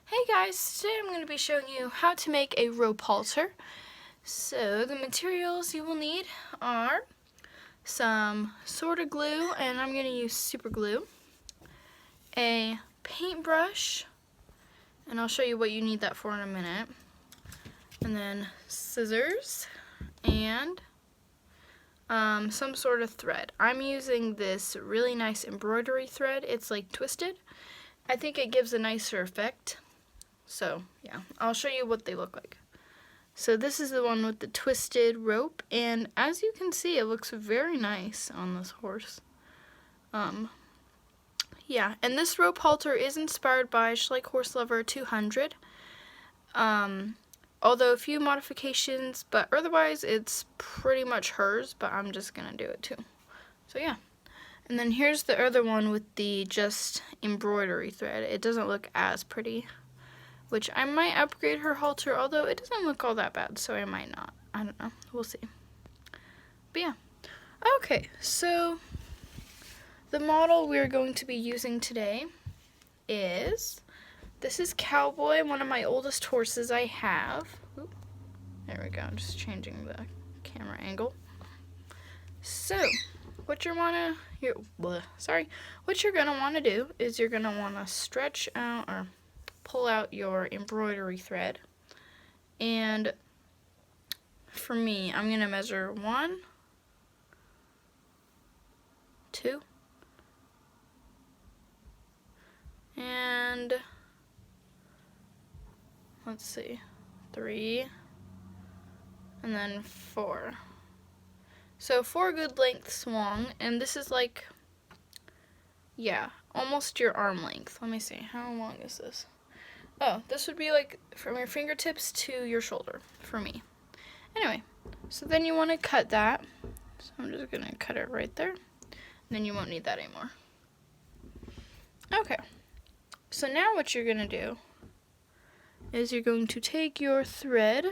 Hey guys, today I'm going to be showing you how to make a rope halter. So the materials you will need are some sorta glue, and I'm going to use super glue, a paintbrush, and I'll show you what you need that for in a minute, and then scissors, and some sort of thread. I'm using this really nice embroidery thread. It's like twisted. I think it gives a nicer effect. So yeah, I'll show you what they look like. So this is the one with the twisted rope, and as you can see, it looks very nice on this horse. Yeah, and this rope halter is inspired by Schleich Horse Lover 200. Although a few modifications, but otherwise it's pretty much hers, but I'm just gonna do it too. So yeah. And then here's the other one with the just embroidery thread. It doesn't look as pretty, which I might upgrade her halter, although it doesn't look all that bad, so I might not. I don't know. We'll see. But yeah. Okay, so the model we're going to be using today is, this is Cowboy, one of my oldest horses I have. Oop, there we go. I'm just changing the camera angle. So, what you're gonna want to do is you're gonna want to stretch out or pull out your embroidery thread, and for me, I'm gonna measure 1, 2, and let's see, 3, and then 4. So 4 good lengths long, and this is like, yeah, almost your arm length. Let me see, how long is this? Oh, this would be like from your fingertips to your shoulder for me. Anyway, so then you want to cut that. So I'm just going to cut it right there. And then you won't need that anymore. Okay, so now what you're going to do is you're going to take your thread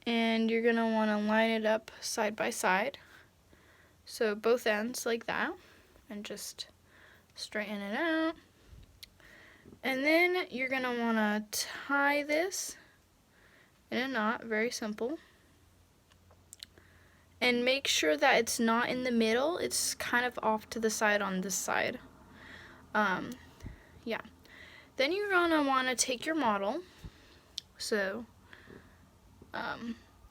and you're going to want to line it up side by side. So both ends like that, and just straighten it out. And then you're going to want to tie this in a knot, very simple. And make sure that it's not in the middle, it's kind of off to the side on this side. Yeah. Then you're going to want to take your model. So,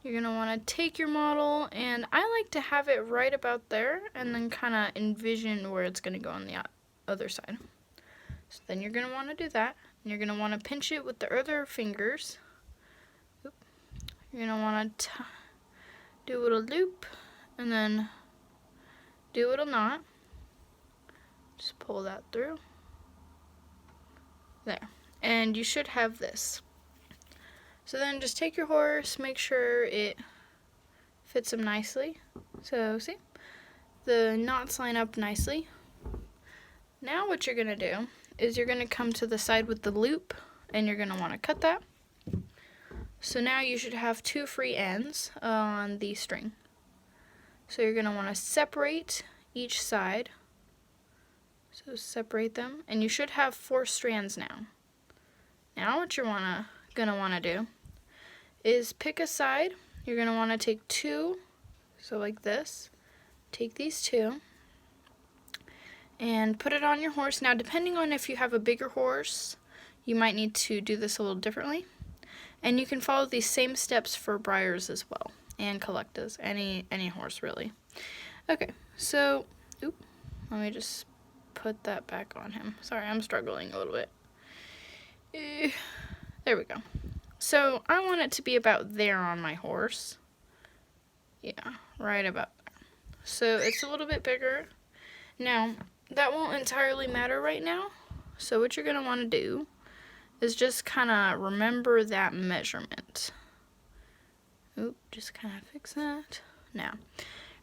you're going to want to take your model, and I like to have it right about there, and then kind of envision where it's going to go on the other side. So then you're going to want to do that, and you're going to want to pinch it with the other fingers. Oop. You're going to want to do a little loop, and then do a little knot. Just pull that through. There. And you should have this. So then just take your horse, make sure it fits him nicely. So see? The knots line up nicely. Now what you're going to do is you're going to come to the side with the loop, and you're going to want to cut that. So now you should have 2 free ends on the string. So you're going to want to separate each side. So separate them, and you should have 4 strands now. Now what you're going to want to do is pick a side. You're going to want to take 2, so like this. Take these 2. And put it on your horse. Now, depending on if you have a bigger horse, you might need to do this a little differently. And you can follow these same steps for Briars as well, and Collectas, any horse really. Okay, so, let me just put that back on him. Sorry, I'm struggling a little bit. There we go. So, I want it to be about there on my horse. Yeah, right about there. So, it's a little bit bigger. Now, that won't entirely matter right now. So what you're going to want to do is just kind of remember that measurement. Oop, just kind of fix that. Now,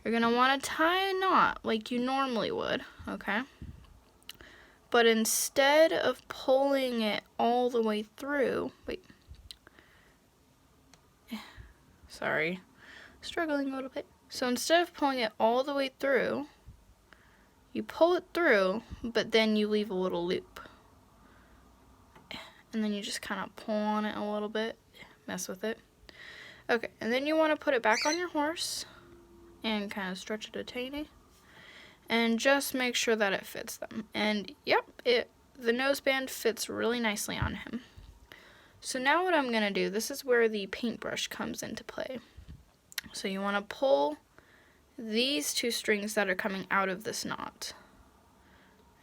you're going to want to tie a knot like you normally would, okay? But instead of pulling it all the way through, sorry, struggling a little bit. So instead of pulling it all the way through, you pull it through, but then you leave a little loop. and then you just kind of pull on it a little bit, mess with it. Okay, and then you want to put it back on your horse and kind of stretch it a tiny, and just make sure that it fits them. And yep, the noseband fits really nicely on him. So now what I'm going to do, this is where the paintbrush comes into play. So you want to pull these two strings that are coming out of this knot.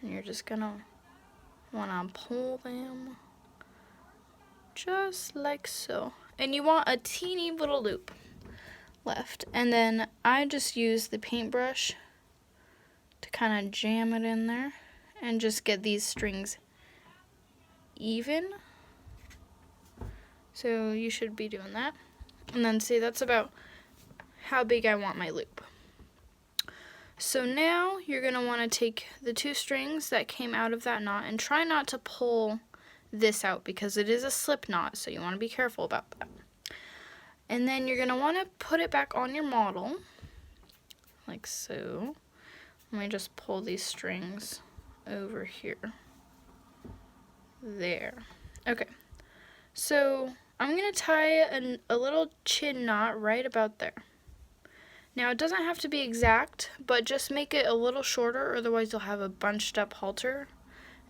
And you're just going to want to pull them just like so. And you want a teeny little loop left. And then I just use the paintbrush to kind of jam it in there and just get these strings even. So you should be doing that. And then see, that's about how big I want my loop. So now you're going to want to take the two strings that came out of that knot and try not to pull this out because it is a slip knot, so you want to be careful about that. And then you're going to want to put it back on your model, like so. Let me just pull these strings over here. There. Okay. So I'm going to tie a little chin knot right about there. Now, it doesn't have to be exact, but just make it a little shorter, otherwise you'll have a bunched up halter,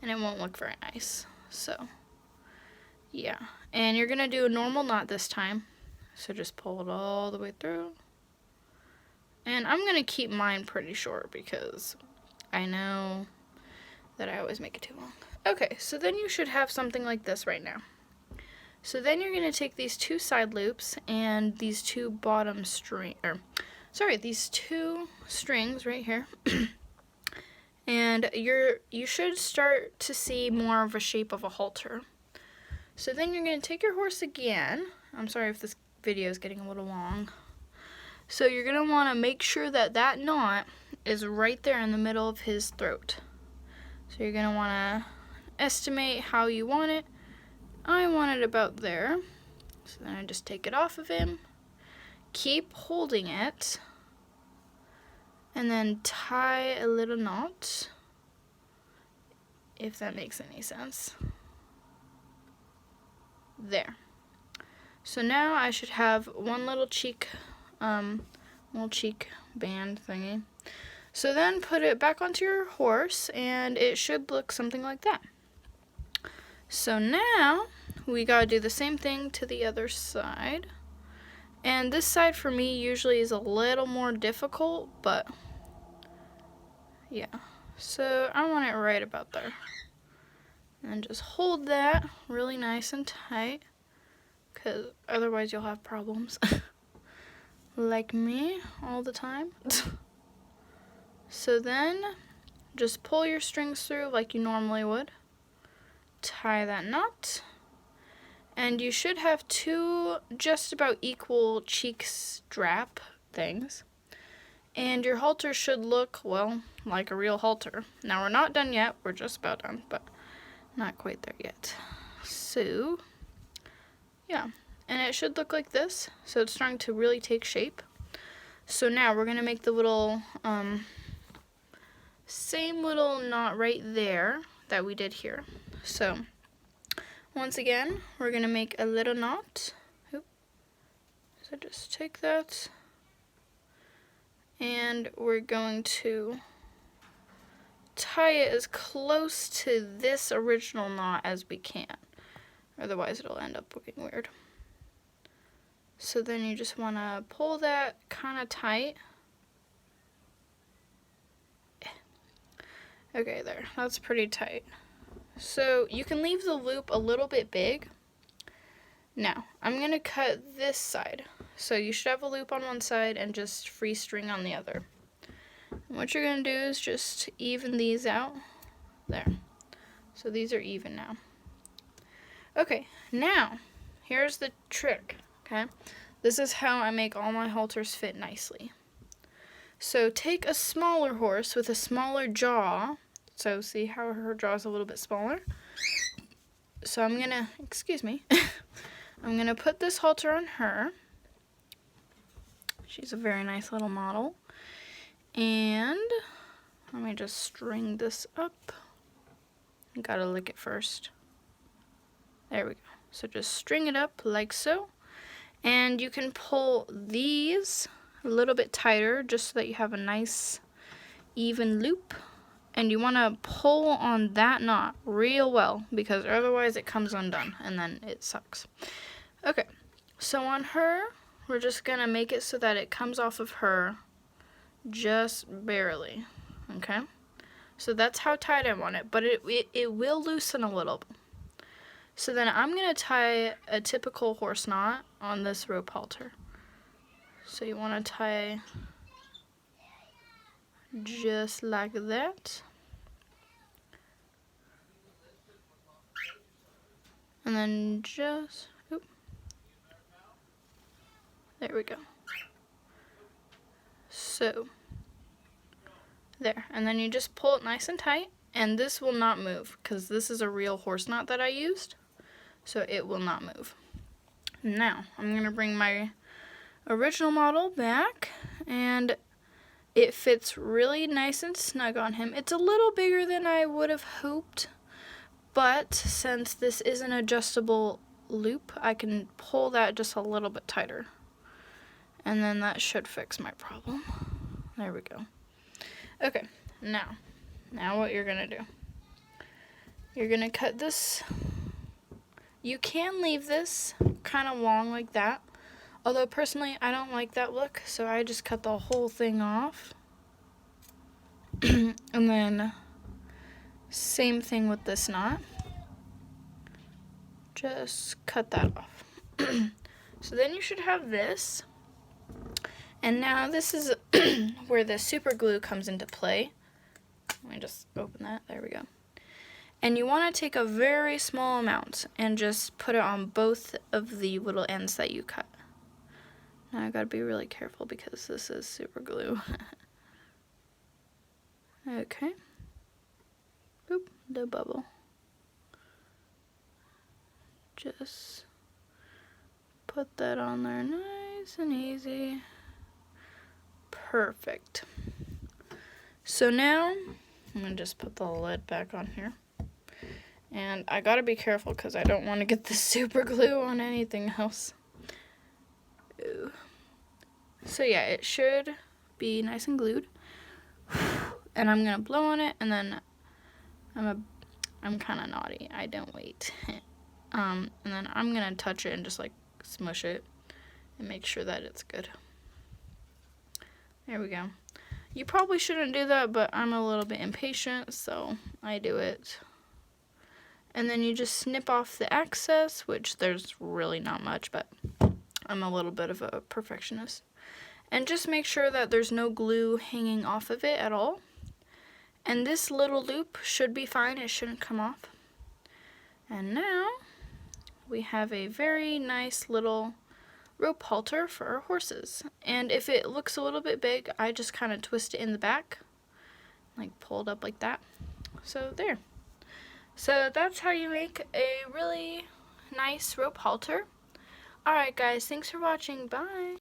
and it won't look very nice. So, yeah. And you're going to do a normal knot this time, so just pull it all the way through. And I'm going to keep mine pretty short because I know that I always make it too long. Okay, so then you should have something like this right now. So then you're going to take these two side loops and these two bottom these two strings right here. And you should start to see more of a shape of a halter. So then you're going to take your horse again. I'm sorry if this video is getting a little long. So you're going to want to make sure that that knot is right there in the middle of his throat. So you're going to want to estimate how you want it. I want it about there. So then I just take it off of him. Keep holding it. And then tie a little knot, if that makes any sense. There. So now I should have one little cheek band thingy. So then put it back onto your horse, and it should look something like that. So now we gotta do the same thing to the other side. And this side for me usually is a little more difficult, but yeah. So I want it right about there. And just hold that really nice and tight, because otherwise you'll have problems. Like me all the time. So then just pull your strings through like you normally would. Tie that knot. And you should have two just about equal cheek strap things. And your halter should look, well, like a real halter. Now we're not done yet, we're just about done, but not quite there yet. So, yeah. And it should look like this. So it's starting to really take shape. So now we're going to make the little, same little knot right there that we did here. So, once again, we're going to make a little knot. Oop. So just take that. And we're going to tie it as close to this original knot as we can. Otherwise it'll end up looking weird. So then you just want to pull that kind of tight. Okay, there. That's pretty tight. So you can leave the loop a little bit big. Now, I'm going to cut this side. So you should have a loop on one side and just free string on the other. And what you're going to do is just even these out. There. So these are even now. Okay, now, here's the trick, okay? This is how I make all my halters fit nicely. So take a smaller horse with a smaller jaw. So see how her jaw is a little bit smaller? So I'm going to, excuse me, I'm going to put this halter on her. She's a very nice little model. And let me just string this up. Gotta lick it first. There we go. So just string it up like so. And you can pull these a little bit tighter just so that you have a nice even loop. And you want to pull on that knot real well because otherwise it comes undone and then it sucks. Okay, so on her, we're just going to make it so that it comes off of her just barely. Okay, so that's how tight I want it, but it will loosen a little. So then I'm going to tie a typical horse knot on this rope halter. So you want to tie just like that. And then just, oop. There we go. So, there. And then you just pull it nice and tight. And this will not move because this is a real horse knot that I used. So it will not move. Now, I'm going to bring my original model back, and it fits really nice and snug on him. It's a little bigger than I would have hoped, but since this is an adjustable loop, I can pull that just a little bit tighter. And then that should fix my problem. There we go. Okay, now what you're going to do. You're going to cut this. You can leave this kind of long like that, although personally I don't like that look, so I just cut the whole thing off. And then same thing with this knot. Just cut that off. So then you should have this. And now this is where the super glue comes into play. Let me just open that. There we go. And you want to take a very small amount and just put it on both of the little ends that you cut. Now I gotta be really careful because this is super glue. Okay. Oop, the bubble. Just put that on there nice and easy. Perfect. So now I'm gonna just put the lid back on here. And I gotta be careful because I don't want to get the super glue on anything else. Ooh. So yeah, it should be nice and glued. And I'm gonna blow on it, and then I'm kind of naughty. I don't wait. And then I'm gonna touch it and just like smush it and make sure that it's good. There we go. You probably shouldn't do that, but I'm a little bit impatient, so I do it. And then you just snip off the excess, which there's really not much, but I'm a little bit of a perfectionist. And just make sure that there's no glue hanging off of it at all. And this little loop should be fine. It shouldn't come off. And now we have a very nice little rope halter for our horses. And if it looks a little bit big, I just kind of twist it in the back, like pull it up like that. So there. So that's how you make a really nice rope halter. Alright guys, thanks for watching. Bye.